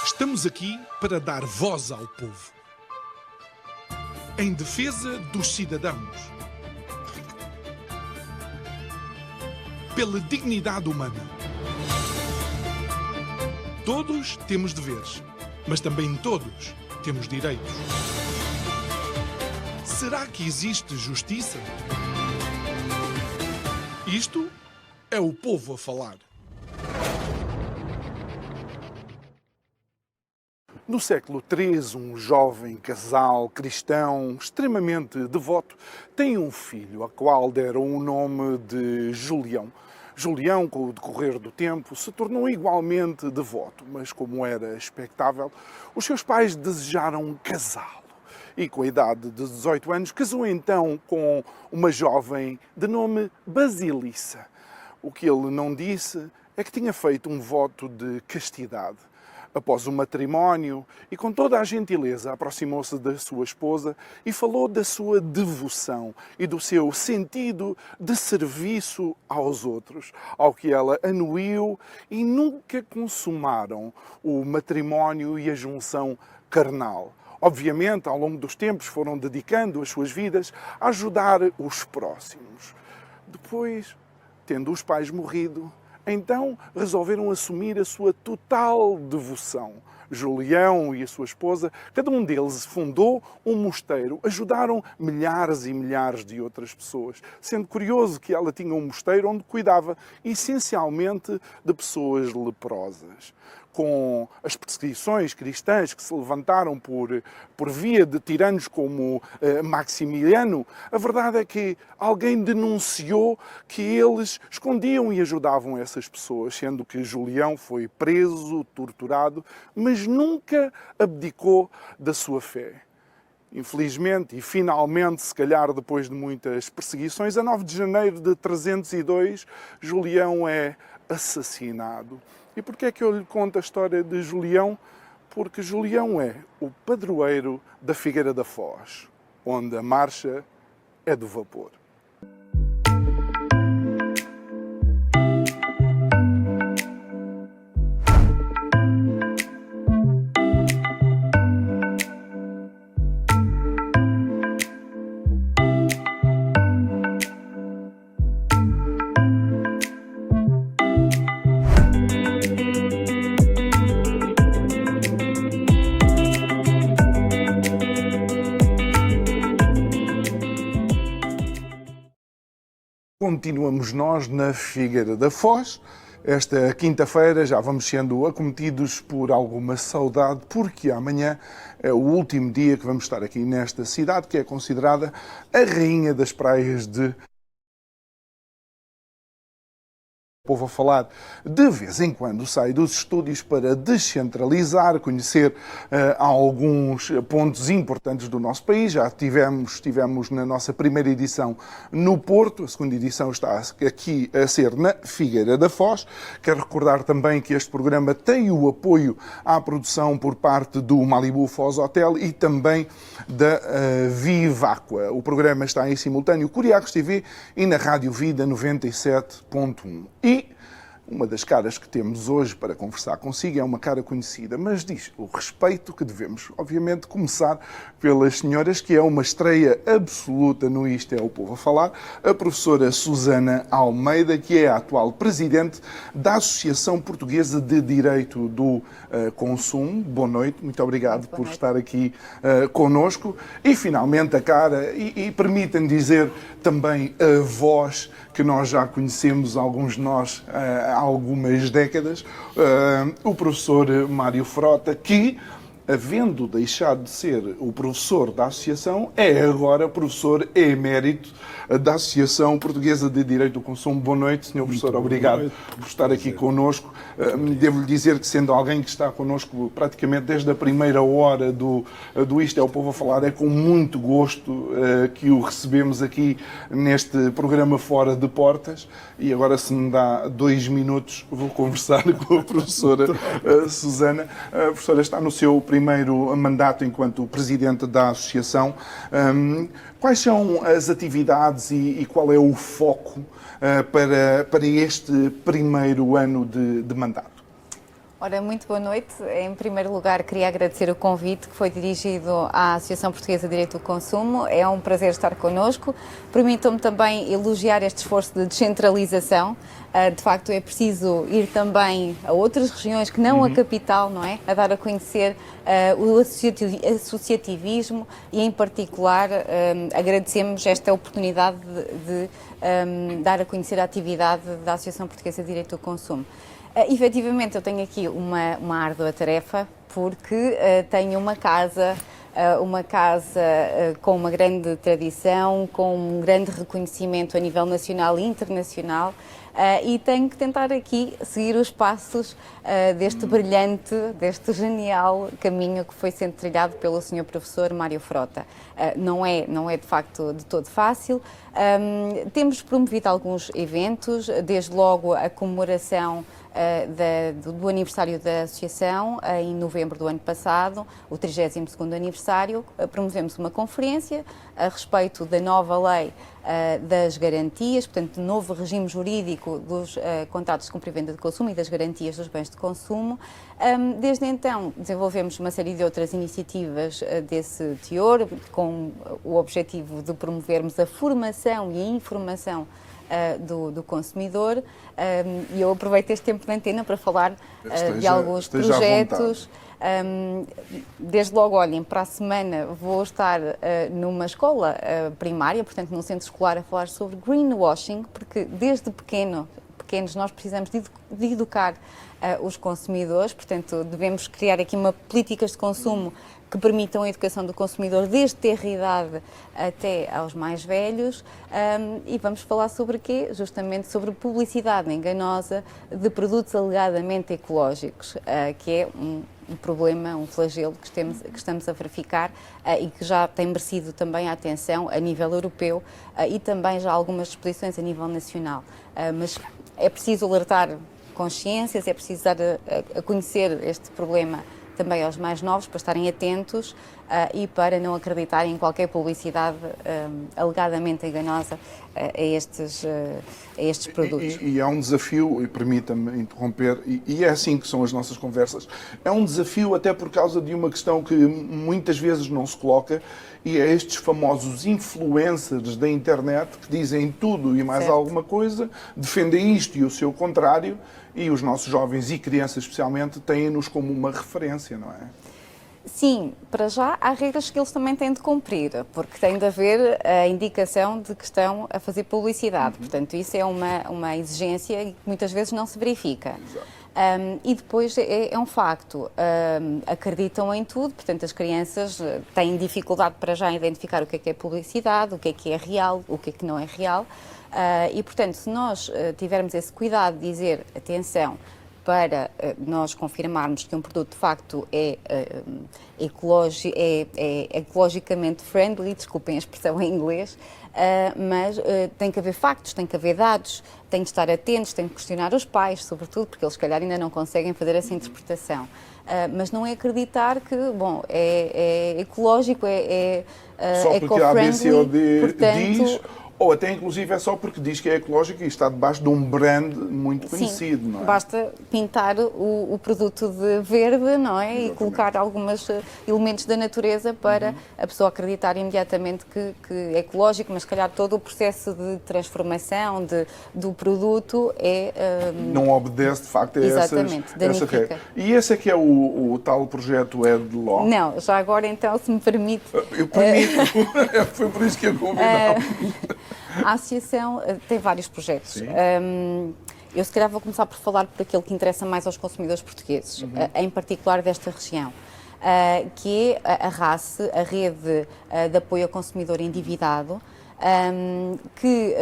Estamos aqui para dar voz ao povo, em defesa dos cidadãos, pela dignidade humana. Todos temos deveres, mas também todos temos direitos. Será que existe justiça? Isto é o povo a falar. No século III, um jovem casal cristão extremamente devoto tem um filho, a qual deram o nome de Julião. Julião, com o decorrer do tempo, se tornou igualmente devoto, mas como era expectável, os seus pais desejaram casá-lo. E com a idade de 18 anos, casou então com uma jovem de nome Basilissa. O que ele não disse é que tinha feito um voto de castidade. Após o matrimónio, e com toda a gentileza, aproximou-se da sua esposa e falou da sua devoção e do seu sentido de serviço aos outros, ao que ela anuiu, e nunca consumaram o matrimónio e a junção carnal. Obviamente, ao longo dos tempos, foram dedicando as suas vidas a ajudar os próximos. Depois, tendo os pais morrido, então resolveram assumir a sua total devoção. Julião e a sua esposa, cada um deles fundou um mosteiro, ajudaram milhares e milhares de outras pessoas, sendo curioso que ela tinha um mosteiro onde cuidava essencialmente de pessoas leprosas. Com as perseguições cristãs que se levantaram por via de tiranos como Maximiliano, a verdade é que alguém denunciou que eles escondiam e ajudavam essas pessoas, sendo que Julião foi preso, torturado, mas nunca abdicou da sua fé. Infelizmente, e finalmente, se calhar depois de muitas perseguições, a 9 de janeiro de 302, Julião é assassinado. E porquê é que eu lhe conto a história de Julião? Porque Julião é o padroeiro da Figueira da Foz, onde a marcha é do vapor. Continuamos nós na Figueira da Foz. Esta quinta-feira já vamos sendo acometidos por alguma saudade, porque amanhã é o último dia que vamos estar aqui nesta cidade, que é considerada a rainha das praias de O povo a falar. De vez em quando sai dos estúdios para descentralizar, conhecer alguns pontos importantes do nosso país. Já estivemos na nossa primeira edição no Porto, a segunda edição está aqui a ser na Figueira da Foz. Quero recordar também que este programa tem o apoio à produção por parte do Malibu Foz Hotel e também da Viváqua. O programa está em simultâneo Curiacos TV e na Rádio Vida 97.1. E uma das caras que temos hoje para conversar consigo é uma cara conhecida, mas diz o respeito que devemos, obviamente, começar pelas senhoras, que é uma estreia absoluta no Isto é o Povo a Falar, a professora Susana Almeida, que é a atual presidente da Associação Portuguesa de Direito do Consumo. Boa noite, muito obrigado por estar aqui connosco. E, finalmente, a cara, e permitam-me dizer também a voz que nós já conhecemos, alguns de nós, há algumas décadas, o professor Mário Frota, que, havendo deixado de ser o professor da Associação, é agora professor emérito da Associação Portuguesa de Direito do Consumo. Boa noite, Sr. Professor, obrigado por estar aqui connosco. Devo-lhe dizer que, sendo alguém que está connosco praticamente desde a primeira hora do Isto é o Povo a Falar, é com muito gosto que o recebemos aqui neste programa Fora de Portas. E agora, se me dá 2 minutos, vou conversar com a professora Susana. A professora está no seu primeiro mandato enquanto presidente da Associação. Quais são as atividades e qual é o foco para este primeiro ano de mandato? Ora, muito boa noite. Em primeiro lugar, queria agradecer o convite que foi dirigido à Associação Portuguesa de Direito do Consumo. É um prazer estar connosco. Permitam-me também elogiar este esforço de descentralização. De facto, é preciso ir também a outras regiões que não a capital, não é? A dar a conhecer o associativismo e, em particular, agradecemos esta oportunidade de dar a conhecer a atividade da Associação Portuguesa de Direito do Consumo. Efetivamente, eu tenho aqui uma árdua tarefa, porque tenho uma casa com uma grande tradição, com um grande reconhecimento a nível nacional e internacional, e tenho que tentar aqui seguir os passos deste brilhante, deste genial caminho que foi sendo trilhado pelo Sr. Professor Mário Frota. Não é de facto de todo fácil. Temos promovido alguns eventos, desde logo a comemoração do aniversário da Associação, em novembro do ano passado, o 32º aniversário. Promovemos uma conferência a respeito da nova lei das garantias, portanto, do novo regime jurídico dos contratos de compra e venda de consumo e das garantias dos bens de consumo. Desde então, desenvolvemos uma série de outras iniciativas desse teor, com o objetivo de promovermos a formação e a informação do consumidor, e eu aproveito este tempo de antena para falar de alguns projetos. Desde logo, olhem, para a semana vou estar numa escola primária, portanto num centro escolar, a falar sobre greenwashing, porque desde pequenos nós precisamos de educar os consumidores, portanto devemos criar aqui políticas de consumo que permitam a educação do consumidor desde ter idade até aos mais velhos, e vamos falar sobre quê? Justamente sobre publicidade enganosa de produtos alegadamente ecológicos, que é um problema, um flagelo que estamos a verificar e que já tem merecido também a atenção a nível europeu e também já algumas exposições a nível nacional. Mas é preciso alertar consciências, é preciso dar a conhecer este problema também aos mais novos, para estarem atentos e para não acreditarem em qualquer publicidade alegadamente enganosa a estes produtos. E é um desafio, e permita-me interromper, e é assim que são as nossas conversas, é um desafio até por causa de uma questão que muitas vezes não se coloca, e é estes famosos influencers da internet que dizem tudo e mais Certo. alguma coisa, defendem isto e o seu contrário, e os nossos jovens e crianças especialmente têm-nos como uma referência, não é? Sim, para já há regras que eles também têm de cumprir, porque tem de haver a indicação de que estão a fazer publicidade. Portanto, isso é uma exigência que muitas vezes não se verifica. E depois é um facto, acreditam em tudo, portanto as crianças têm dificuldade para já em identificar o que é publicidade, o que é real, o que não é real, e portanto se nós tivermos esse cuidado de dizer, atenção, para nós confirmarmos que um produto de facto é ecologicamente friendly, desculpem a expressão em inglês, mas tem que haver factos, tem que haver dados, tem que estar atentos, tem que questionar os pais, sobretudo, porque eles se calhar ainda não conseguem fazer essa interpretação. Mas não é acreditar que, bom, é ecológico, só porque a eco-friendly, ABCD diz, ou até inclusive é só porque diz que é ecológico e está debaixo de um brand muito conhecido, sim, não é? Basta pintar o produto de verde, não é? Exatamente. E colocar alguns elementos da natureza para a pessoa acreditar imediatamente que é ecológico, mas se calhar todo o processo de transformação do produto não obedece, de facto, a exatamente, essa danifica. regra. E esse é que é o tal projeto Ed Law? Não, já agora então, se me permite... Eu permito, foi por isso que eu convidava. A Associação tem vários projetos. Eu se calhar vou começar por falar por aquele que interessa mais aos consumidores portugueses, em particular desta região, que é a RACE, a Rede de Apoio ao Consumidor Endividado, que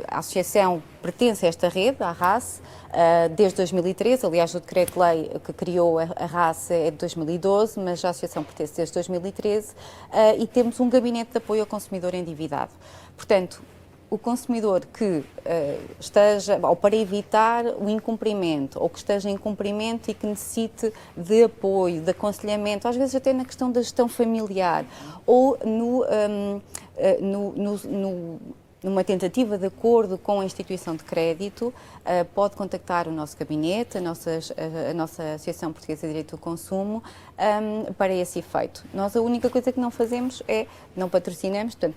a Associação pertence a esta rede, à RACE, desde 2013, aliás o decreto-lei que criou a RACE é de 2012, mas a Associação pertence desde 2013, e temos um gabinete de apoio ao consumidor endividado. Portanto, o consumidor que esteja, ou para evitar o incumprimento, ou que esteja em incumprimento e que necessite de apoio, de aconselhamento, às vezes até na questão da gestão familiar, ou numa tentativa de acordo com a instituição de crédito, pode contactar o nosso gabinete, a nossa Associação Portuguesa de Direito do Consumo, para esse efeito. Nós a única coisa que não fazemos não patrocinamos, portanto,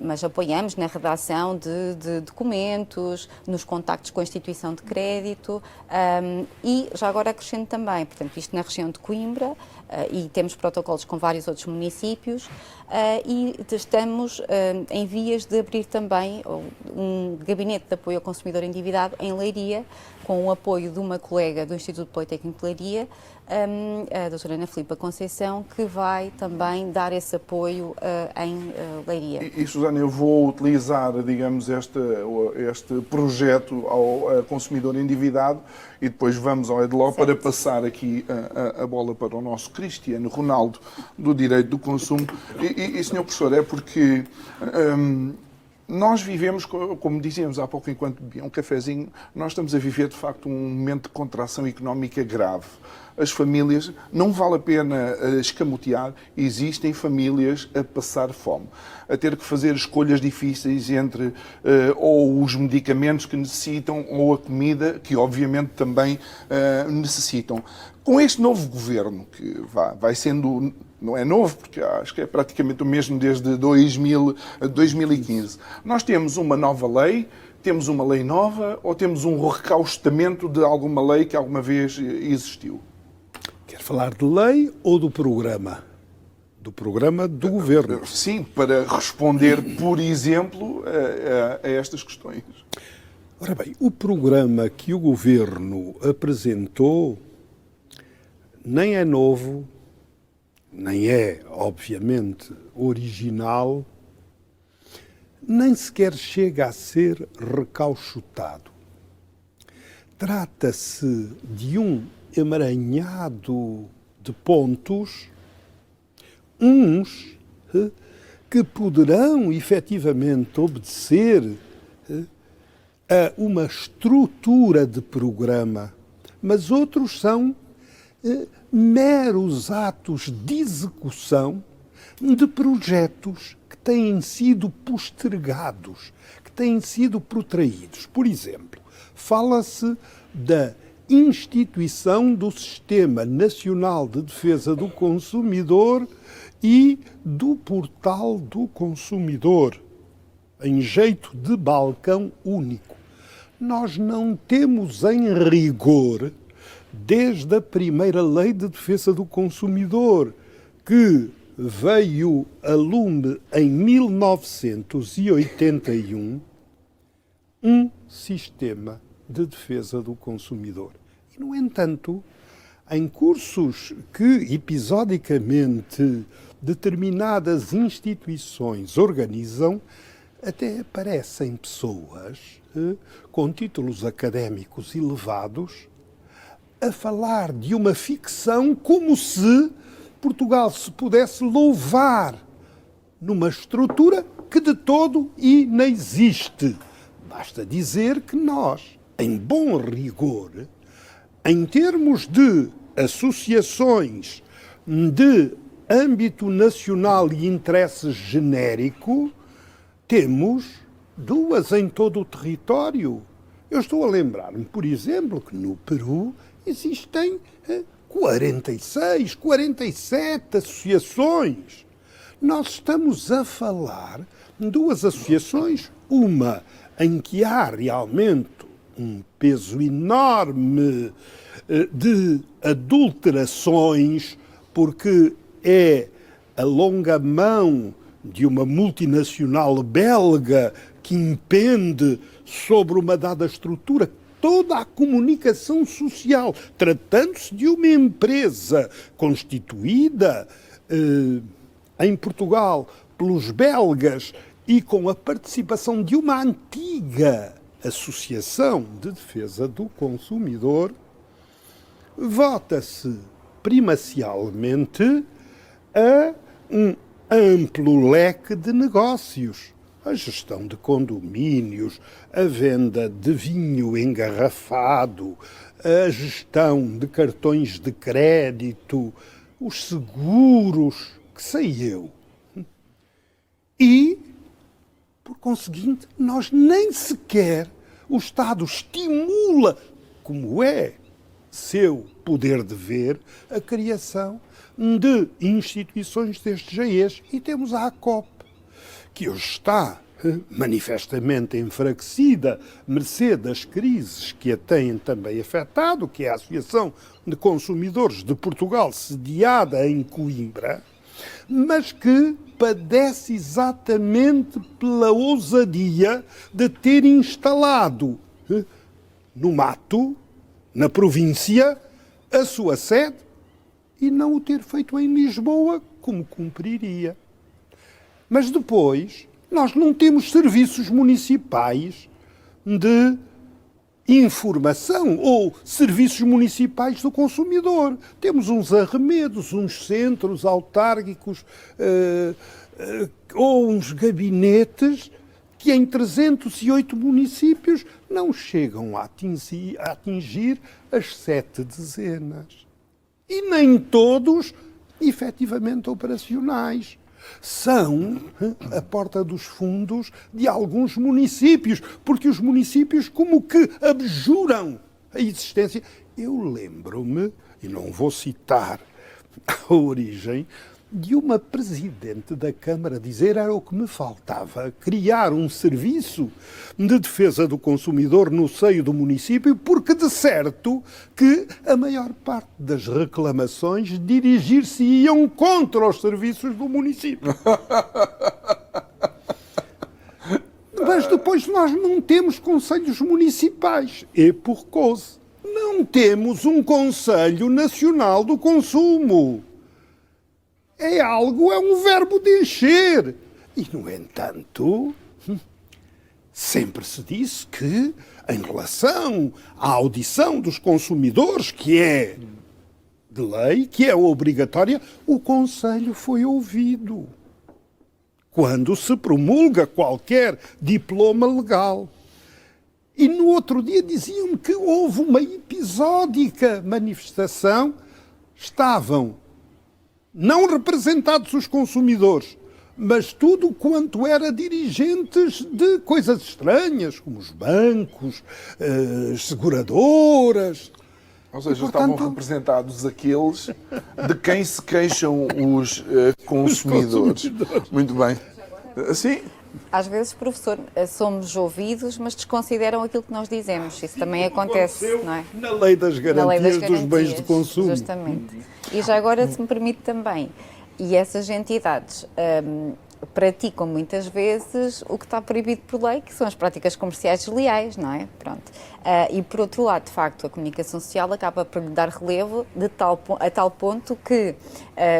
mas apoiamos na redação de documentos, nos contactos com a instituição de crédito e já agora acrescento também, portanto, isto na região de Coimbra e temos protocolos com vários outros municípios e estamos em vias de abrir também um gabinete de apoio ao consumidor endividado em Leiria, com o apoio de uma colega do Instituto Politécnico de Leiria, a doutora Ana Filipa Conceição, que vai também dar esse apoio em Leiria. E Susana, eu vou utilizar, digamos, este projeto ao consumidor endividado e depois vamos ao EDLO para passar aqui a bola para o nosso Cristiano Ronaldo do Direito do Consumo. E Sr. Professor, é porque nós vivemos, como dizíamos há pouco enquanto bebia um cafezinho, nós estamos a viver de facto um momento de contração económica grave. As famílias, não vale a pena escamotear, existem famílias a passar fome, a ter que fazer escolhas difíceis entre ou os medicamentos que necessitam ou a comida que obviamente também necessitam. Com este novo governo, que vai sendo, não é novo, porque acho que é praticamente o mesmo desde 2015, nós temos uma nova lei, temos uma lei nova ou temos um recaustamento de alguma lei que alguma vez existiu? Quer falar de lei ou do programa? Do programa do governo? Sim, para responder, por exemplo, a estas questões. Ora bem, o programa que o governo apresentou nem é novo, nem é, obviamente, original, nem sequer chega a ser recauchutado. Trata-se de um emaranhado de pontos, uns que poderão efetivamente obedecer a uma estrutura de programa, mas outros são meros atos de execução de projetos que têm sido postergados, que têm sido protraídos. Por exemplo, fala-se da instituição do Sistema Nacional de Defesa do Consumidor e do Portal do Consumidor, em jeito de balcão único. Nós não temos em rigor, desde a primeira Lei de Defesa do Consumidor, que veio a lume em 1981, um sistema de defesa do consumidor. E, no entanto, em cursos que episodicamente determinadas instituições organizam, até aparecem pessoas com títulos académicos elevados a falar de uma ficção como se Portugal se pudesse louvar numa estrutura que de todo inexiste. Basta dizer que nós, em bom rigor, em termos de associações de âmbito nacional e interesse genérico, temos duas em todo o território. Eu estou a lembrar-me, por exemplo, que no Peru existem 46, 47 associações. Nós estamos a falar de duas associações, uma em que há realmente um peso enorme de adulterações, porque é a longa mão de uma multinacional belga que impende sobre uma dada estrutura toda a comunicação social, tratando-se de uma empresa constituída em Portugal pelos belgas e com a participação de uma antiga Associação de Defesa do Consumidor, vota-se primacialmente a um amplo leque de negócios. A gestão de condomínios, a venda de vinho engarrafado, a gestão de cartões de crédito, os seguros, que sei eu. E conseguinte, nós nem sequer o Estado estimula, como é seu poder de ver, a criação de instituições deste geês. E temos a ACOP, que hoje está manifestamente enfraquecida, mercê das crises que a têm também afetado, que é a Associação de Consumidores de Portugal, sediada em Coimbra, mas que padece exatamente pela ousadia de ter instalado no mato, na província, a sua sede e não o ter feito em Lisboa, como cumpriria. Mas depois, nós não temos serviços municipais de informação ou serviços municipais do consumidor. Temos uns arremedos, uns centros autárquicos ou uns gabinetes que em 308 municípios não chegam a atingir as 7 dezenas. E nem todos efetivamente operacionais. São a porta dos fundos de alguns municípios, porque os municípios como que abjuram a existência. Eu lembro-me, e não vou citar a origem, de uma presidente da Câmara dizer era o que me faltava, criar um serviço de defesa do consumidor no seio do município, porque de certo que a maior parte das reclamações dirigir-se-iam contra os serviços do município. Mas depois nós não temos conselhos municipais, e por causa. Não temos um Conselho Nacional do Consumo. É um verbo de encher. E, no entanto, sempre se disse que, em relação à audição dos consumidores, que é de lei, que é obrigatória, o Conselho foi ouvido quando se promulga qualquer diploma legal. E no outro dia diziam-me que houve uma episódica manifestação, estavam não representados os consumidores, mas tudo quanto era dirigentes de coisas estranhas, como os bancos, as seguradoras. Ou seja, E, portanto, estavam representados aqueles de quem se queixam os consumidores. Muito bem. Sim. Às vezes, professor, somos ouvidos, mas desconsideram aquilo que nós dizemos. Isso também acontece, não é? Na lei das garantias dos bens de consumo. Justamente. E já agora, se me permite também, e essas entidades praticam muitas vezes o que está proibido por lei, que são as práticas comerciais desleais, não é? Pronto. E por outro lado, de facto, a comunicação social acaba por lhe dar relevo a tal ponto que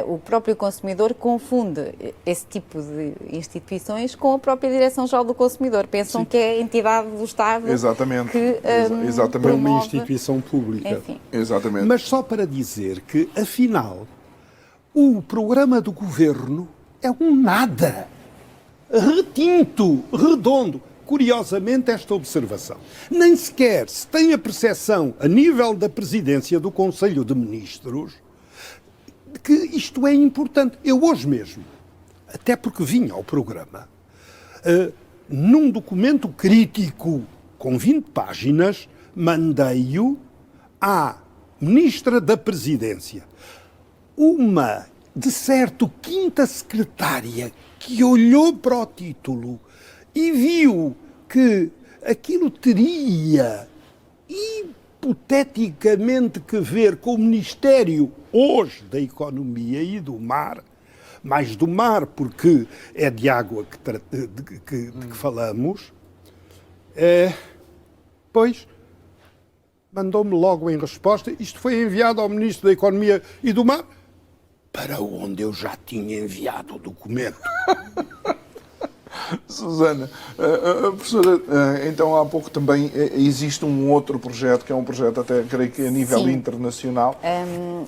o próprio consumidor confunde esse tipo de instituições com a própria Direção-Geral do Consumidor. Pensam que é a entidade do Estado Exatamente. que Exatamente. É uma promove... instituição pública. Enfim. Exatamente. Mas só para dizer que, afinal, o programa do governo é um nada, retinto, redondo. Curiosamente, esta observação. Nem sequer se tem a percepção, a nível da presidência do Conselho de Ministros, de que isto é importante. Eu hoje mesmo, até porque vinha ao programa, num documento crítico com 20 páginas, mandei-o à Ministra da Presidência. Uma, de certo, quinta secretária que olhou para o título e viu que aquilo teria hipoteticamente que ver com o Ministério hoje da Economia e do Mar, mais do mar porque é de água de que falamos, pois mandou-me logo em resposta, isto foi enviado ao Ministro da Economia e do Mar, para onde eu já tinha enviado o documento. Susana, professora, então há pouco também existe um outro projeto, que é um projeto até, creio que a nível Sim. internacional.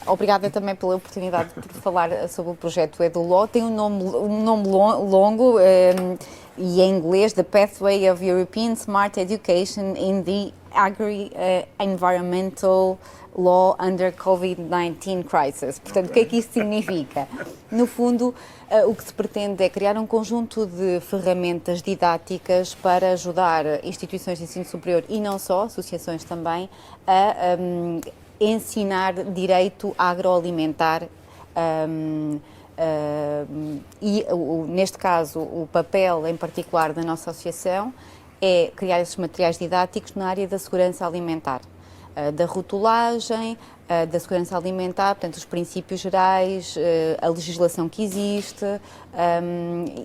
Obrigada também pela oportunidade de falar sobre o projeto EduLaw. Tem um nome longo e em inglês, The Pathway of European Smart Education in the Agri-Environmental Law Under COVID-19 Crisis. Portanto, o que é que isso significa? No fundo, o que se pretende é criar um conjunto de ferramentas didáticas para ajudar instituições de ensino superior e não só, associações também, a ensinar direito agroalimentar e, neste caso, o papel em particular da nossa associação é criar esses materiais didáticos na área da segurança alimentar, da rotulagem, da segurança alimentar, portanto, os princípios gerais, a legislação que existe.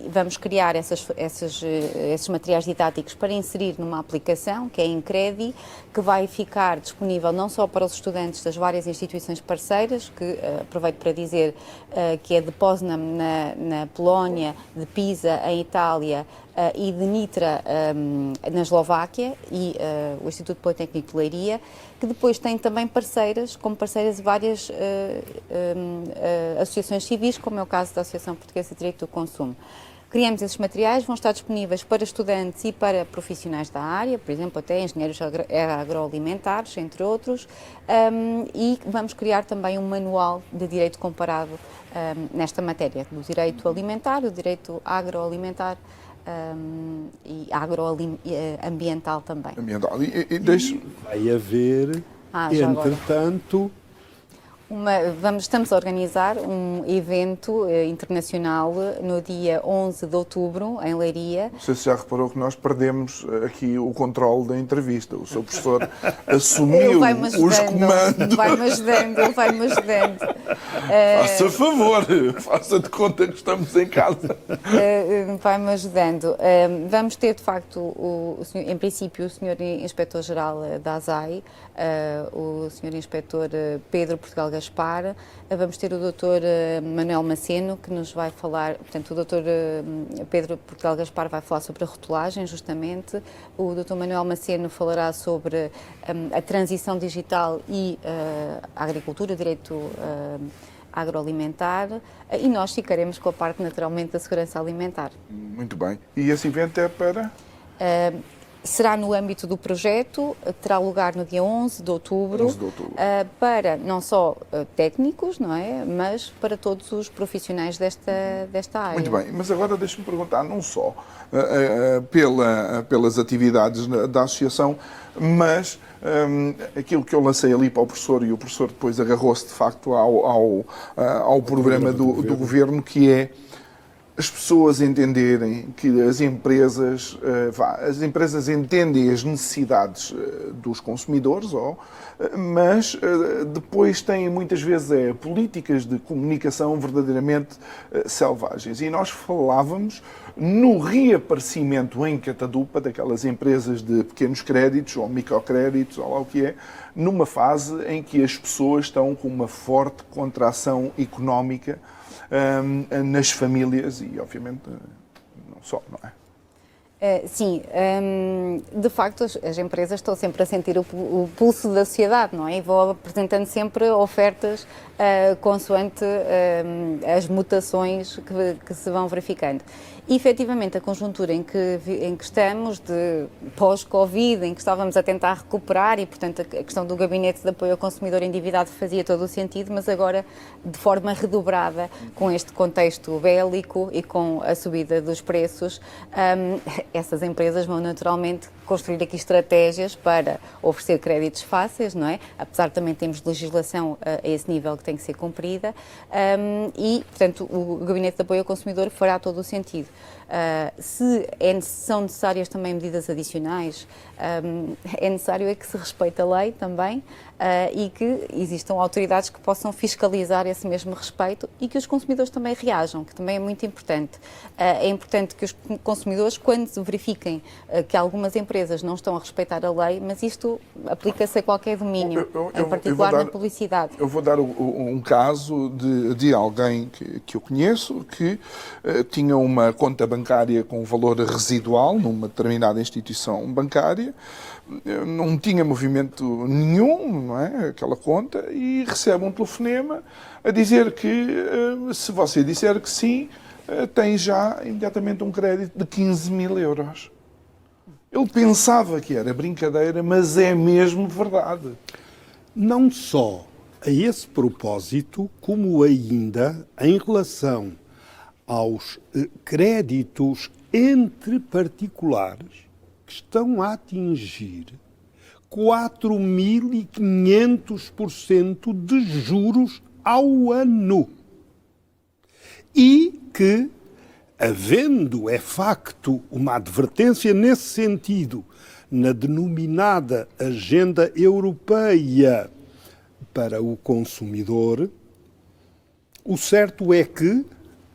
Vamos criar esses materiais didáticos para inserir numa aplicação, que é a Incredi, que vai ficar disponível não só para os estudantes das várias instituições parceiras, que aproveito para dizer que é de Poznań na Polónia, de Pisa em Itália, e de Nitra na Eslováquia e o Instituto Politécnico de Leiria, que depois tem também como parceiras várias associações civis, como é o caso da Associação Portuguesa de Direito do Consumo. Criamos esses materiais, vão estar disponíveis para estudantes e para profissionais da área, por exemplo, até engenheiros agroalimentares, entre outros, e vamos criar também um manual de direito comparado nesta matéria, do direito alimentar, do direito agroalimentar, e agroambiental também. Ambiental. Vai haver, entretanto... Estamos a organizar um evento internacional no dia 11 de outubro, em Leiria. Não sei se já reparou que nós perdemos aqui o controle da entrevista. O seu professor assumiu os comandos. Ele vai-me ajudando. Faça favor, faça de conta que estamos em casa. Vai-me ajudando. Vamos ter, de facto, em princípio, o Sr. Inspetor-Geral da ASAI, o Sr. Inspetor Pedro Portugal Gaspar, vamos ter o Dr. Manuel Maceno, que nos vai falar, portanto, o Dr. Pedro Portugal Gaspar vai falar sobre a rotulagem, justamente, o Dr. Manuel Maceno falará sobre a transição digital e a agricultura, o direito agroalimentar, e nós ficaremos com a parte, naturalmente, da segurança alimentar. Muito bem. E esse evento é para? Será no âmbito do projeto, terá lugar no dia 11 de outubro, para não só técnicos, não é, mas para todos os profissionais desta área. Muito bem, mas agora deixe-me perguntar, não só pelas atividades da associação, mas aquilo que eu lancei ali para o professor, e o professor depois agarrou-se de facto ao programa do governo, que é as pessoas entenderem que as empresas entendem as necessidades dos consumidores, mas depois têm muitas vezes políticas de comunicação verdadeiramente selvagens. E nós falávamos no reaparecimento em catadupa daquelas empresas de pequenos créditos ou microcréditos, ou lá o que é, numa fase em que as pessoas estão com uma forte contração económica nas famílias e, obviamente, não só, não é? Sim, de facto as empresas estão sempre a sentir o pulso da sociedade, não é? E vão apresentando sempre ofertas consoante as mutações que se vão verificando. E, efetivamente, a conjuntura em que estamos, de pós-Covid, em que estávamos a tentar recuperar e, portanto, a questão do gabinete de apoio ao consumidor endividado fazia todo o sentido, mas agora de forma redobrada com este contexto bélico e com a subida dos preços, essas empresas vão naturalmente construir aqui estratégias para oferecer créditos fáceis, não é? Apesar de também termos legislação a esse nível que tem que ser cumprida, e, portanto, o Gabinete de Apoio ao Consumidor fará todo o sentido. Se são necessárias também medidas adicionais, é necessário que se respeite a lei também e que existam autoridades que possam fiscalizar esse mesmo respeito e que os consumidores também reajam, que também é muito importante. É importante que os consumidores, quando verifiquem que algumas empresas não estão a respeitar a lei, mas isto aplica-se a qualquer domínio, em particular na publicidade. Eu vou dar um caso de alguém que eu conheço que tinha uma conta bancária com valor residual numa determinada instituição bancária, não tinha movimento nenhum, não é, aquela conta, e recebe um telefonema a dizer que se você disser que sim, tem já imediatamente um crédito de 15 mil euros. Ele pensava que era brincadeira, mas é mesmo verdade. não só a esse propósito, como ainda em relação aos créditos entre particulares, que estão a atingir 4.500% de juros ao ano. E que, havendo, é facto, uma advertência nesse sentido, na denominada Agenda Europeia para o Consumidor, o certo é que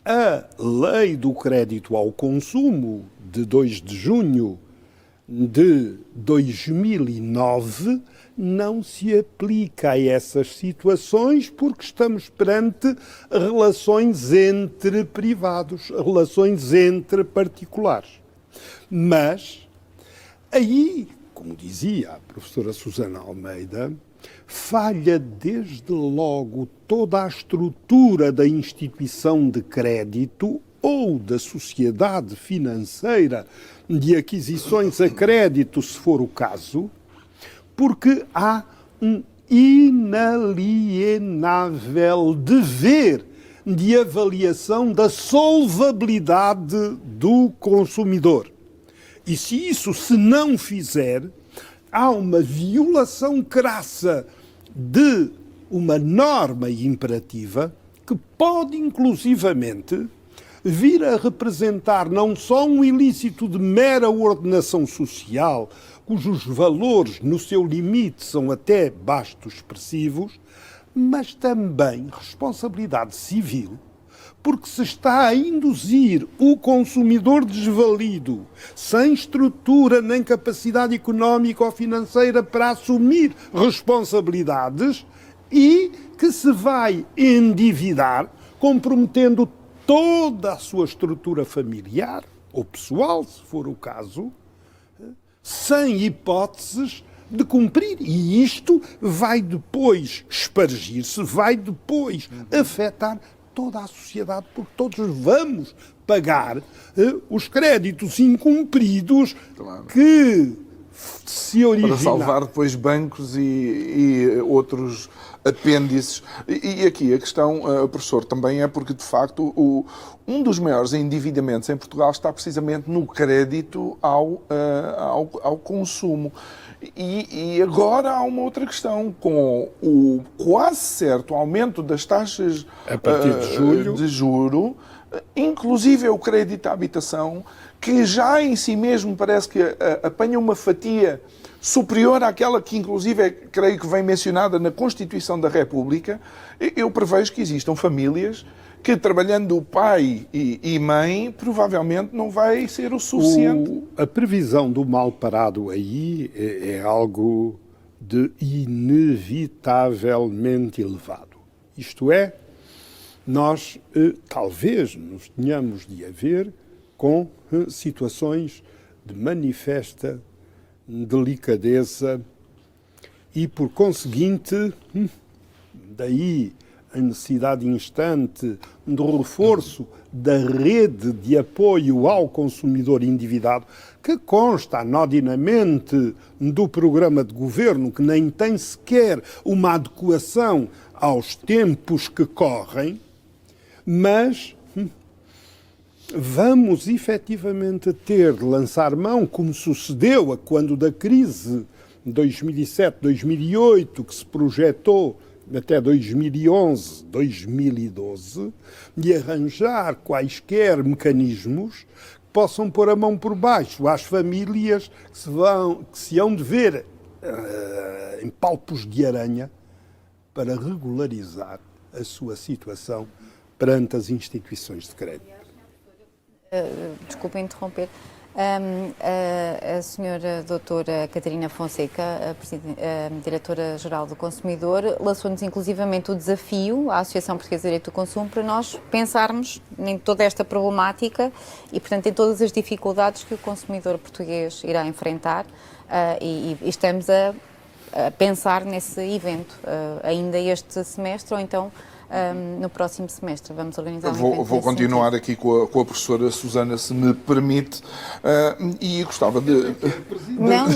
a Lei do Crédito ao Consumo de 2 de junho de 2009 não se aplica a essas situações porque estamos perante relações entre privados, relações entre particulares. Mas aí, como dizia a professora Susana Almeida, falha desde logo toda a estrutura da instituição de crédito ou da sociedade financeira de aquisições a crédito, se for o caso, porque há um inalienável dever de avaliação da solvabilidade do consumidor. E se isso se não fizer, há uma violação crassa de uma norma imperativa que pode, inclusivamente, vir a representar não só um ilícito de mera ordenação social, cujos valores, no seu limite, são até bastos expressivos, mas também responsabilidade civil, porque se está a induzir o consumidor desvalido, sem estrutura nem capacidade económica ou financeira para assumir responsabilidades e que se vai endividar, comprometendo toda a sua estrutura familiar ou pessoal, se for o caso, sem hipóteses de cumprir. E isto vai depois espargir-se, vai depois afetar toda a sociedade, porque todos vamos pagar os créditos incumpridos, claro, que se originaram. Para salvar depois bancos e outros apêndices. E aqui a questão, professor, também é porque, de facto, um dos maiores endividamentos em Portugal está precisamente no crédito ao consumo. E agora há uma outra questão, com o quase certo aumento das taxas a partir de juro, inclusive o crédito à habitação, que já em si mesmo parece que apanha uma fatia superior àquela que, inclusive, creio que vem mencionada na Constituição da República. Eu prevejo que existam famílias que, trabalhando pai e mãe, provavelmente não vai ser o suficiente. A previsão do mal parado aí é algo de inevitavelmente elevado. Isto é, nós talvez nos tenhamos de haver com situações de manifesta delicadeza e, por conseguinte, daí a necessidade instante do reforço da rede de apoio ao consumidor endividado, que consta anodinamente do programa de governo, que nem tem sequer uma adequação aos tempos que correm, mas vamos efetivamente ter de lançar mão, como sucedeu a quando da crise de 2007, 2008, que se projetou até 2011, 2012, de arranjar quaisquer mecanismos que possam pôr a mão por baixo às famílias que se hão de ver em palpos de aranha para regularizar a sua situação perante as instituições de crédito. Desculpa interromper. A senhora doutora Catarina Fonseca, a diretora-geral do Consumidor, lançou-nos inclusivamente o desafio à Associação Portuguesa de Direito do Consumo para nós pensarmos em toda esta problemática e, portanto, em todas as dificuldades que o consumidor português irá enfrentar e estamos a pensar nesse evento ainda este semestre ou então no próximo semestre. Vamos organizar um evento Vou nesse continuar sentido. aqui com a professora Susana, se me permite, e gostava de... Não.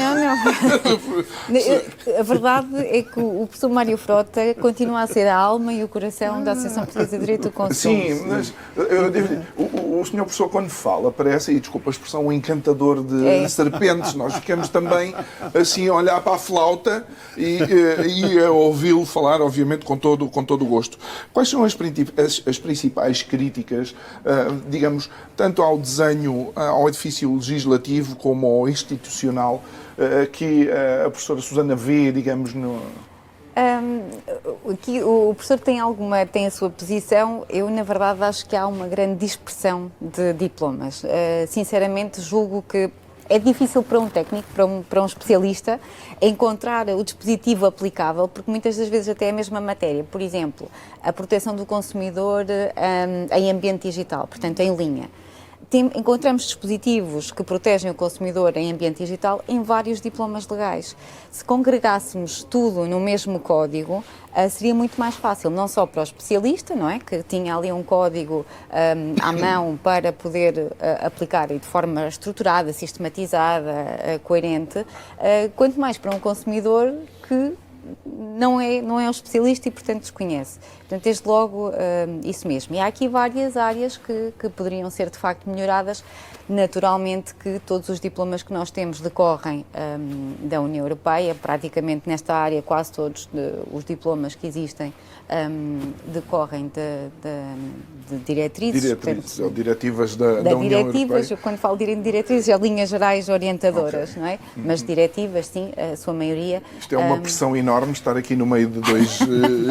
A verdade é que o professor Mário Frota continua a ser a alma e o coração da Associação Portuguesa de Direito do Consumo. Sim, mas eu devo, o senhor professor, quando fala, parece, e desculpa a expressão, um encantador de serpentes. Nós ficamos também assim a olhar para a flauta e a ouvi-lo falar, obviamente, com todo o gosto. Quais são as principais críticas, digamos, tanto ao desenho, ao edifício legislativo como ao institucional, que a professora Susana vê, digamos, no... Aqui o professor tem a sua posição. Eu, na verdade, acho que há uma grande dispersão de diplomas. Sinceramente, julgo que é difícil para um técnico, para um especialista, encontrar o dispositivo aplicável, porque muitas das vezes até é a mesma matéria. Por exemplo, a proteção do consumidor em ambiente digital, portanto, em linha. Encontramos dispositivos que protegem o consumidor em ambiente digital em vários diplomas legais. Se congregássemos tudo no mesmo código, seria muito mais fácil, não só para o especialista, não é? Que tinha ali um código à mão para poder aplicar de forma estruturada, sistematizada, coerente, quanto mais para um consumidor que não é um especialista e, portanto, desconhece. Portanto, desde logo, isso mesmo. E há aqui várias áreas que poderiam ser, de facto, melhoradas. Naturalmente que todos os diplomas que nós temos decorrem da União Europeia, praticamente nesta área, quase todos os diplomas que existem decorrem de diretrizes. Ou diretivas da União Europeia. Eu, quando falo de diretrizes, é linhas gerais orientadoras, não é? Mas diretivas, sim, a sua maioria. Isto é uma pressão enorme estar aqui no meio de dois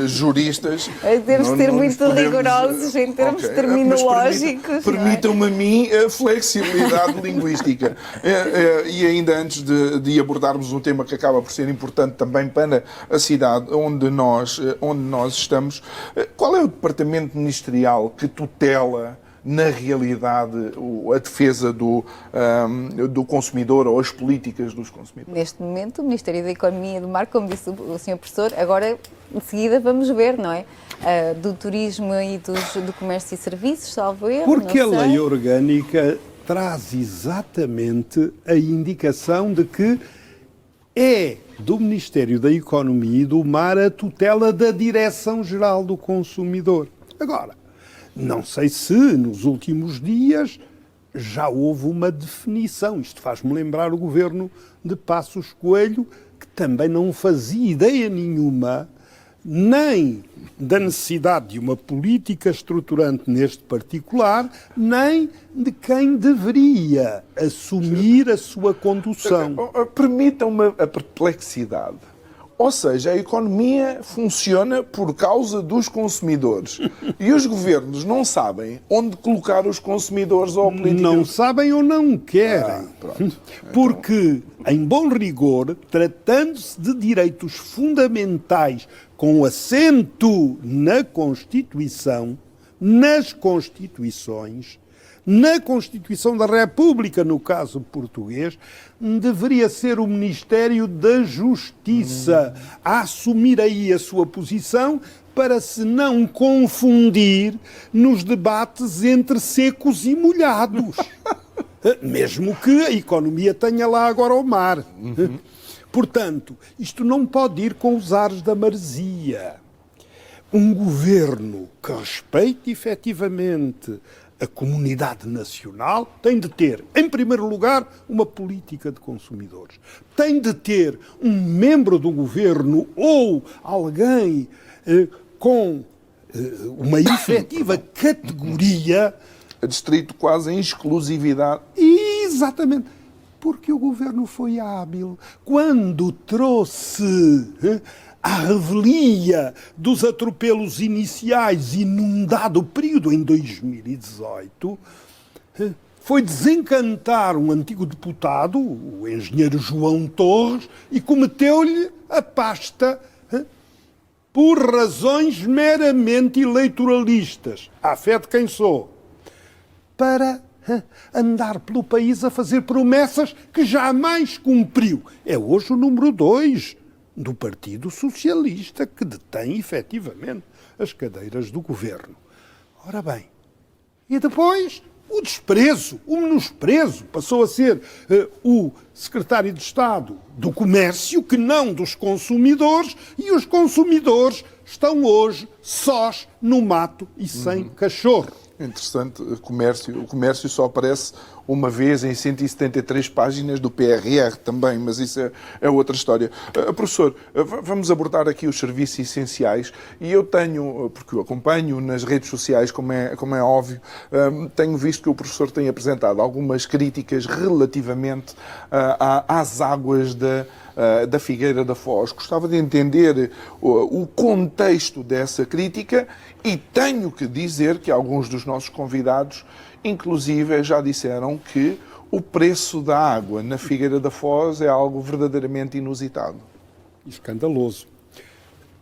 juristas. Temos de ser muito rigorosos em termos terminológicos. Permitam-me a mim a flexibilidade linguística. E ainda antes de abordarmos um tema que acaba por ser importante também para a cidade onde nós estamos, qual é o departamento ministerial que tutela, na realidade, a defesa do consumidor ou as políticas dos consumidores? Neste momento, o Ministério da Economia e do Mar, como disse o Sr. Professor, agora, de seguida, vamos ver, não é? Do turismo e do comércio e serviços, salvo erro. Porque a lei orgânica traz exatamente a indicação de que é do Ministério da Economia e do Mar a tutela da Direção-Geral do Consumidor. Agora, não sei se nos últimos dias já houve uma definição. Isto faz-me lembrar o governo de Passos Coelho, que também não fazia ideia nenhuma nem da necessidade de uma política estruturante neste particular, nem de quem deveria assumir a sua condução. Permitam-me a perplexidade. Ou seja, a economia funciona por causa dos consumidores. E os governos não sabem onde colocar os consumidores ou políticos. Não sabem ou não querem. Porque, em bom rigor, tratando-se de direitos fundamentais com assento na Constituição, nas Constituições, na Constituição da República, no caso português, deveria ser o Ministério da Justiça a assumir aí a sua posição para se não confundir nos debates entre secos e molhados. Mesmo que a economia tenha lá agora o mar. Portanto, isto não pode ir com os ares da maresia. Um governo que respeite efetivamente a comunidade nacional tem de ter, em primeiro lugar, uma política de consumidores. Tem de ter um membro do governo ou alguém com uma efetiva categoria. Distrito quase em exclusividade. Exatamente. Porque o governo foi hábil quando trouxe à revelia dos atropelos iniciais e num dado período, em 2018, foi desencantar um antigo deputado, o engenheiro João Torres, e cometeu-lhe a pasta por razões meramente eleitoralistas, à fé de quem sou, para andar pelo país a fazer promessas que jamais cumpriu. É hoje o número 2 do Partido Socialista que detém, efetivamente, as cadeiras do governo. Ora bem, e depois o desprezo, o menosprezo, passou a ser o secretário de Estado do Comércio, que não dos consumidores, e os consumidores estão hoje sós no mato e sem cachorro. Interessante, o comércio só aparece uma vez em 173 páginas do PRR também, mas isso é outra história. Professor, vamos abordar aqui os serviços essenciais e eu tenho, porque eu acompanho nas redes sociais, como é óbvio, tenho visto que o professor tem apresentado algumas críticas relativamente às águas da Figueira da Foz. Gostava de entender o contexto dessa crítica e tenho que dizer que alguns dos nossos convidados, inclusive, já disseram que o preço da água na Figueira da Foz é algo verdadeiramente inusitado. Escandaloso.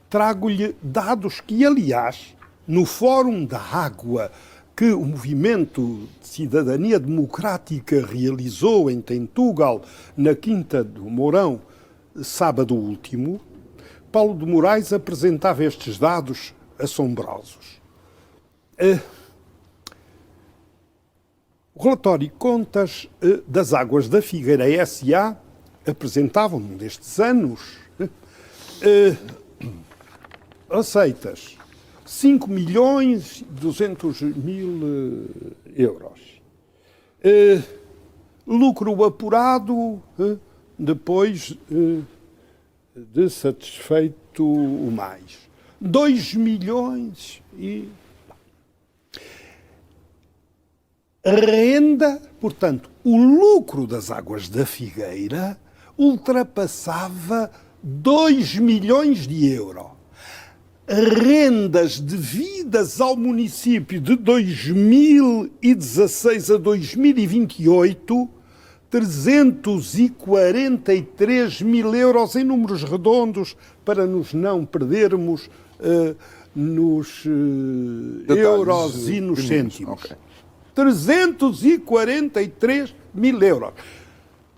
Trago-lhe dados que, aliás, no Fórum da Água que o Movimento de Cidadania Democrática realizou em Tentugal, na Quinta do Mourão, sábado último, Paulo de Moraes apresentava estes dados assombrosos. O relatório e contas das águas da Figueira S.A. apresentavam, nestes anos, receitas 5.200.000 euros. Lucro apurado depois de satisfeito o mais. 2 milhões e... Renda, portanto, o lucro das águas da Figueira ultrapassava 2 milhões de euros. Rendas devidas ao município de 2016 a 2028, 343 mil euros em números redondos, para nos não perdermos nos euros e nos cêntimos. Okay. 343 mil euros.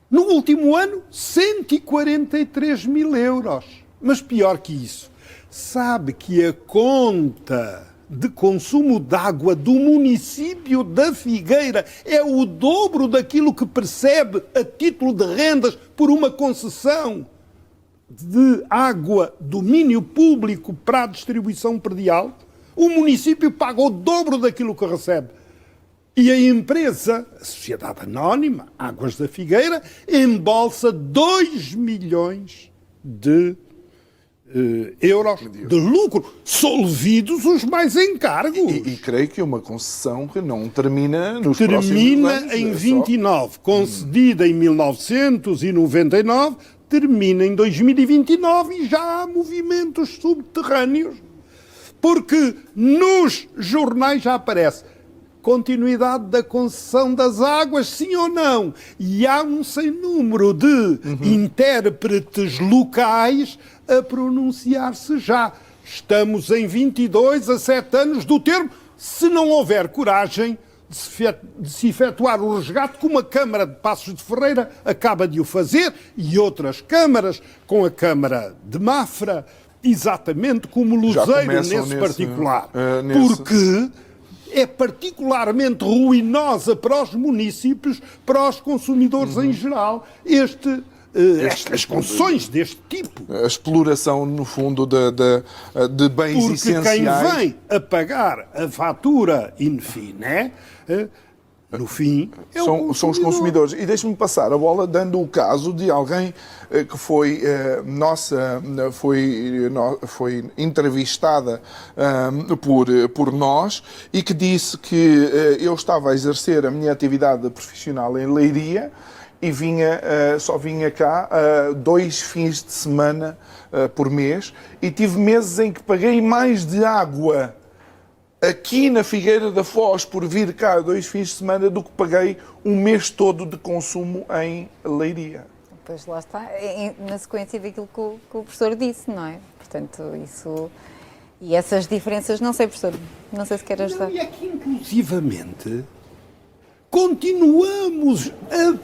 No último ano, 143 mil euros. Mas pior que isso, sabe que a conta de consumo de água do município da Figueira é o dobro daquilo que percebe a título de rendas por uma concessão de água domínio público para a distribuição predial? O município paga o dobro daquilo que recebe. E a empresa, a Sociedade Anónima, Águas da Figueira, embolsa 2 milhões de euros de lucro, solvidos os mais encargos. E creio que é uma concessão que não termina nos próximos anos. Termina em 29, concedida em 1999, termina em 2029 e já há movimentos subterrâneos, porque nos jornais já aparece continuidade da concessão das águas, sim ou não? E há um sem número de intérpretes locais a pronunciar-se já. Estamos em 22 a 7 anos do termo, se não houver coragem de se efetuar o resgate, como a Câmara de Passos de Ferreira acaba de o fazer, e outras câmaras, com a Câmara de Mafra, exatamente como Luzeiro nesse particular. Porque é particularmente ruinosa para os municípios, para os consumidores em geral, estas concessões deste tipo. A exploração, no fundo, de bens essenciais. Porque quem vem a pagar a fatura in fine, no fim, são os consumidores. E deixe-me passar a bola dando o caso de alguém que foi entrevistada por nós e que disse que eu estava a exercer a minha atividade profissional em Leiria e só vinha cá 2 fins de semana por mês e tive meses em que paguei mais de água aqui na Figueira da Foz por vir cá 2 fins de semana do que paguei um mês todo de consumo em Leiria. Pois lá está, na sequência daquilo que o professor disse, não é? Portanto, isso... E essas diferenças, não sei, professor, não sei se quer ajudar. Não, e aqui, inclusivamente, continuamos a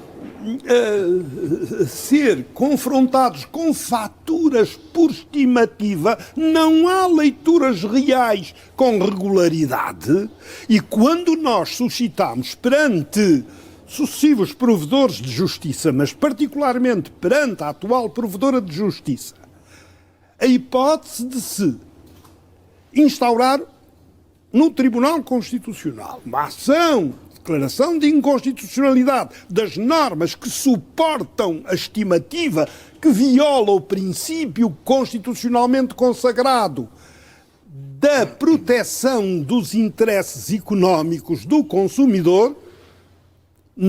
ser confrontados com faturas por estimativa, não há leituras reais com regularidade, e quando nós suscitamos perante sucessivos provedores de justiça, mas particularmente perante a atual provedora de justiça, a hipótese de se instaurar no Tribunal Constitucional uma ação, declaração de inconstitucionalidade das normas que suportam a estimativa que viola o princípio constitucionalmente consagrado da proteção dos interesses económicos do consumidor,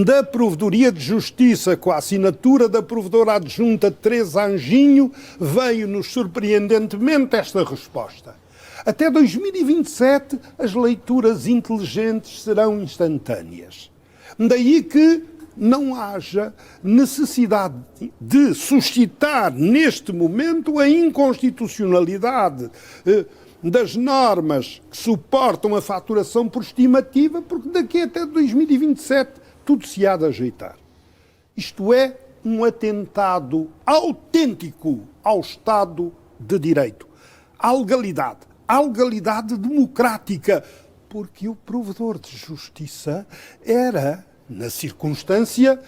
da Provedoria de Justiça, com a assinatura da Provedora Adjunta Teresa Anjinho, veio-nos surpreendentemente esta resposta. Até 2027, as leituras inteligentes serão instantâneas. Daí que não haja necessidade de suscitar, neste momento, a inconstitucionalidade das normas que suportam a faturação por estimativa, porque daqui até 2027 tudo se há de ajeitar. Isto é um atentado autêntico ao Estado de Direito, à legalidade democrática, porque o provedor de justiça era, na circunstância,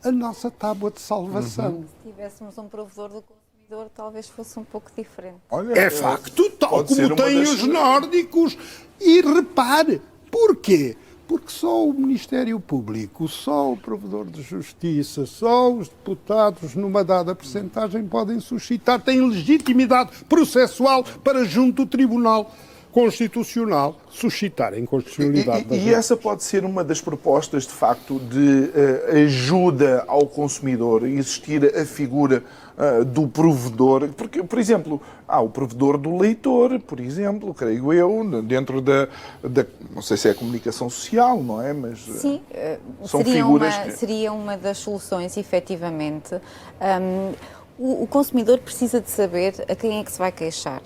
a nossa tábua de salvação. Se tivéssemos um provedor do consumidor, talvez fosse um pouco diferente. Olha, É facto, tal como têm os nórdicos. E repare, porquê? Porque só o Ministério Público, só o Provedor de Justiça, só os deputados, numa dada percentagem, podem suscitar, têm legitimidade processual para, junto do Tribunal Constitucional, suscitar a inconstitucionalidade. E essa pode ser uma das propostas, de facto, de ajuda ao consumidor, existir a figura do provedor, porque, por exemplo, há o provedor do leitor, por exemplo, creio eu, dentro da não sei se é a comunicação social, não é? Mas sim, são figuras seria uma das soluções, efetivamente. O consumidor precisa de saber a quem é que se vai queixar,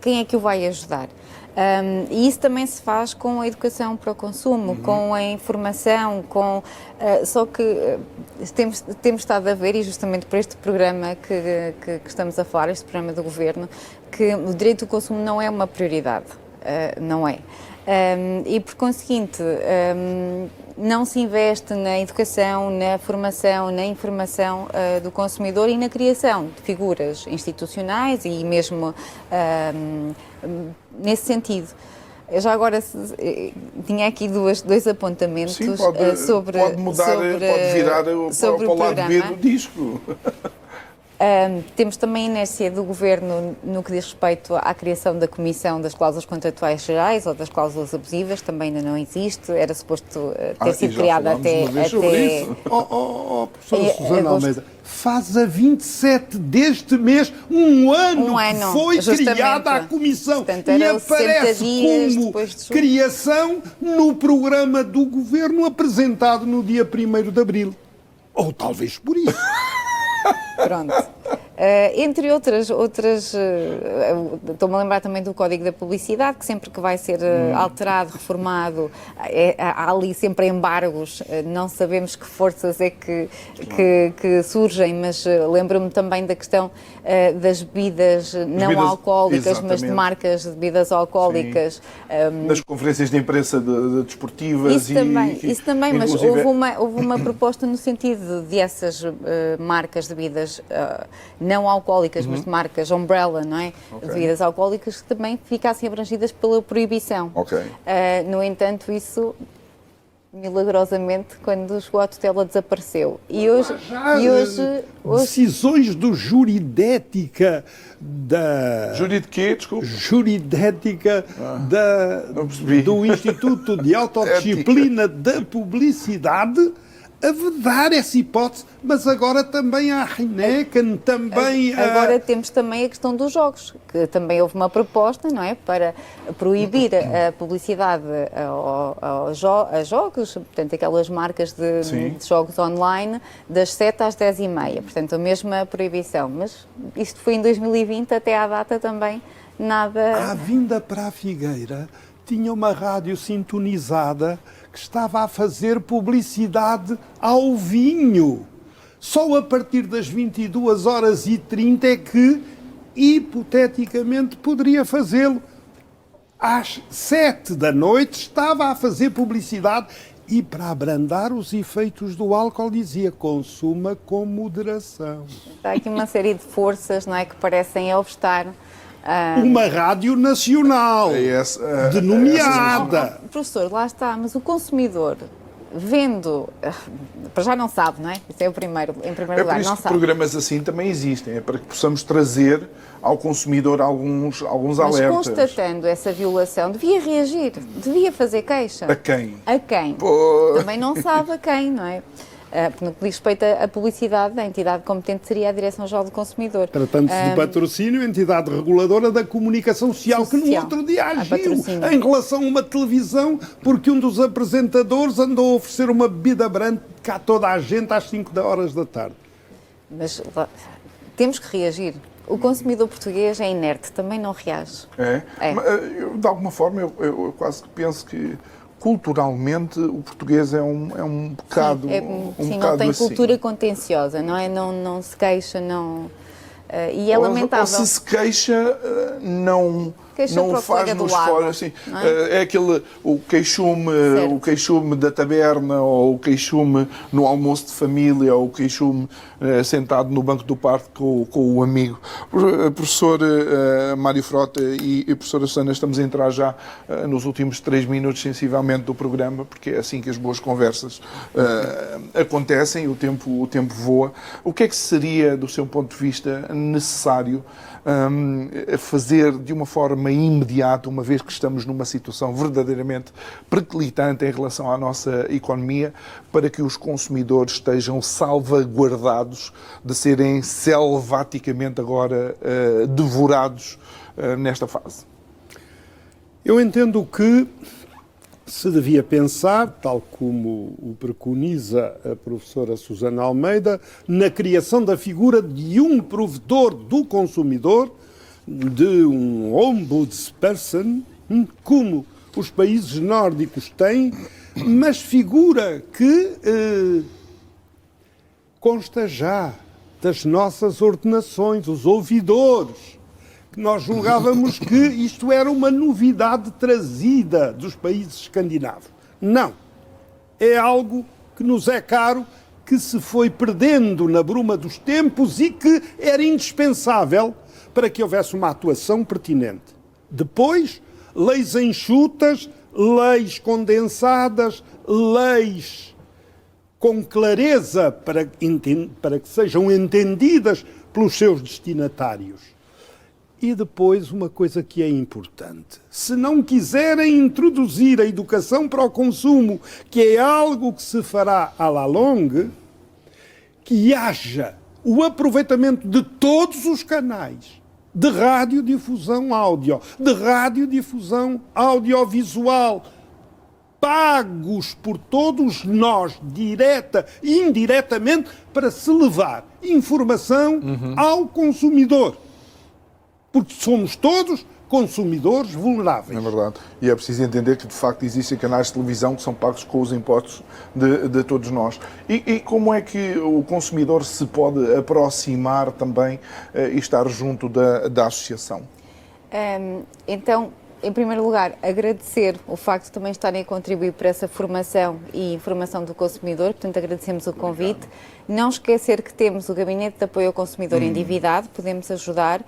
quem é que o vai ajudar. E isso também se faz com a educação para o consumo, com a informação, só que temos estado a ver, e justamente por este programa que estamos a falar, este programa do Governo, que o direito do consumo não é uma prioridade, não é. E, por conseguinte, não se investe na educação, na formação, na informação do consumidor e na criação de figuras institucionais e mesmo nesse sentido. Eu já agora tinha aqui dois apontamentos. Sim, sobre pode mudar, pode virar para o lado B do disco. Temos também a inércia do Governo no que diz respeito à criação da Comissão das Cláusulas Contratuais Gerais ou das cláusulas abusivas, também ainda não existe, era suposto ter sido criada até professora Susana Almeida, faz a 27 deste mês um ano que foi criada a Comissão. Portanto, e aparece como criação no programa do Governo apresentado no dia 1º de Abril. Ou talvez por isso. Pronto. Entre outras estou-me a lembrar também do Código da Publicidade, que sempre que vai ser alterado, reformado, há ali sempre embargos, não sabemos que forças é que surgem, mas lembro-me também da questão das bebidas não alcoólicas, exatamente. mas de marcas de bebidas alcoólicas. Nas conferências de imprensa desportivas. Isso também, mas houve uma proposta no sentido de essas marcas de bebidas não alcoólicas, mas de marcas umbrella, não é? De bebidas alcoólicas que também ficassem abrangidas pela proibição. No entanto, isso milagrosamente, quando chegou à tutela, desapareceu. E hoje decisões do juridética da... Júri de quê? Desculpe. Juridética do Instituto de Autodisciplina da Publicidade a vedar essa hipótese, mas agora também há a Heineken, também Agora temos também a questão dos jogos, que também houve uma proposta, não é, para proibir a publicidade a jogos, portanto, aquelas marcas de jogos online, das 7 às 10h30, portanto, a mesma proibição, mas isto foi em 2020, até à data também nada... À vinda para a Figueira, tinha uma rádio sintonizada que estava a fazer publicidade ao vinho. Só a partir das 22h30 é que, hipoteticamente, poderia fazê-lo. Às 7 da noite estava a fazer publicidade e, para abrandar os efeitos do álcool, dizia: consuma com moderação. Há aqui uma série de forças, não é, que parecem obstar. Uma rádio nacional, denominada. Professor, lá está, mas o consumidor, vendo, para já não sabe, não é? Isso é o primeiro, em primeiro lugar, por isso não que sabe. programas assim também existem, é para que possamos trazer ao consumidor alguns Mas alertas. constatando essa violação, devia reagir, devia fazer queixa. A quem? A quem? Pô. Também não sabe a quem, não é? Porque no que diz respeito à publicidade, a entidade competente seria a Direção-Geral do Consumidor. Tratando-se de patrocínio, entidade reguladora da comunicação social, que no outro dia agiu em relação a uma televisão, porque um dos apresentadores andou a oferecer uma bebida branca a toda a gente às 5 da tarde. Mas temos que reagir. O consumidor português é inerte, também não reage. É? É. De alguma forma, eu quase que penso que culturalmente o português é um bocado, sim, bocado não tem assim. cultura contenciosa, não é? Não se queixa, não... e é lamentável. Ou se queixa, não para o faz colega do nos lado, fora, assim, não é? é aquele, o Certo. queixume da taberna, ou o queixume no almoço de família, ou o queixume sentado no banco do parque com o amigo. Professor Mário Frota e professora Susana, estamos a entrar já nos últimos 3 minutos, sensivelmente, do programa, porque é assim que as boas conversas acontecem, o tempo voa. O que é que seria, do seu ponto de vista, necessário fazer de uma forma imediata, uma vez que estamos numa situação verdadeiramente periclitante em relação à nossa economia, para que os consumidores estejam salvaguardados de serem selvaticamente agora devorados nesta fase? Eu entendo que se devia pensar, tal como o preconiza a professora Susana Almeida, na criação da figura de um provedor do consumidor, de um ombudsperson, como os países nórdicos têm, mas figura que consta já das nossas ordenações, os ouvidores. Nós julgávamos que isto era uma novidade trazida dos países escandinavos. Não. É algo que nos é caro, que se foi perdendo na bruma dos tempos e que era indispensável para que houvesse uma atuação pertinente. Depois, leis enxutas, leis condensadas, leis com clareza para que sejam entendidas pelos seus destinatários. E depois uma coisa que é importante. Se não quiserem introduzir a educação para o consumo, que é algo que se fará à la longue, que haja o aproveitamento de todos os canais de radiodifusão áudio, de radiodifusão audiovisual, pagos por todos nós, direta e indiretamente, para se levar informação ao consumidor. Porque somos todos consumidores vulneráveis. É verdade. E é preciso entender que, de facto, existem canais de televisão que são pagos com os impostos de todos nós. E como é que o consumidor se pode aproximar também e estar junto da associação? Então, em primeiro lugar, agradecer o facto de também estarem a contribuir para essa formação e informação do consumidor, portanto agradecemos o convite. Não esquecer que temos o Gabinete de Apoio ao Consumidor Endividado, podemos ajudar.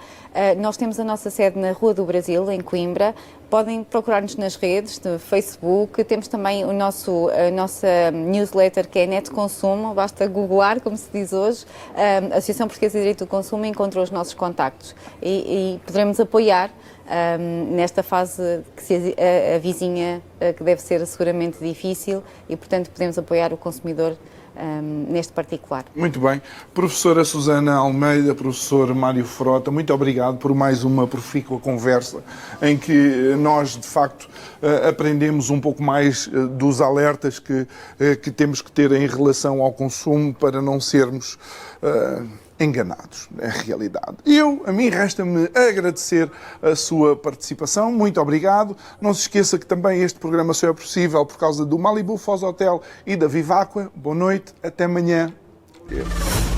Nós temos a nossa sede na Rua do Brasil, em Coimbra. Podem procurar-nos nas redes, no Facebook. Temos também a nossa newsletter, que é Net Consumo. Basta googlar, como se diz hoje. A Associação Portuguesa de Direito do Consumo encontrou os nossos contactos e poderemos apoiar nesta fase que se avizinha, que deve ser seguramente difícil e, portanto, podemos apoiar o consumidor neste particular. Muito bem. Professora Susana Almeida, professor Mário Frota, muito obrigado por mais uma profícua conversa em que nós, de facto, aprendemos um pouco mais dos alertas que temos que ter em relação ao consumo para não sermos enganados, na realidade. A mim resta-me agradecer a sua participação. Muito obrigado. Não se esqueça que também este programa só é possível por causa do Malibu Foz Hotel e da Viváqua. Boa noite, até amanhã. É.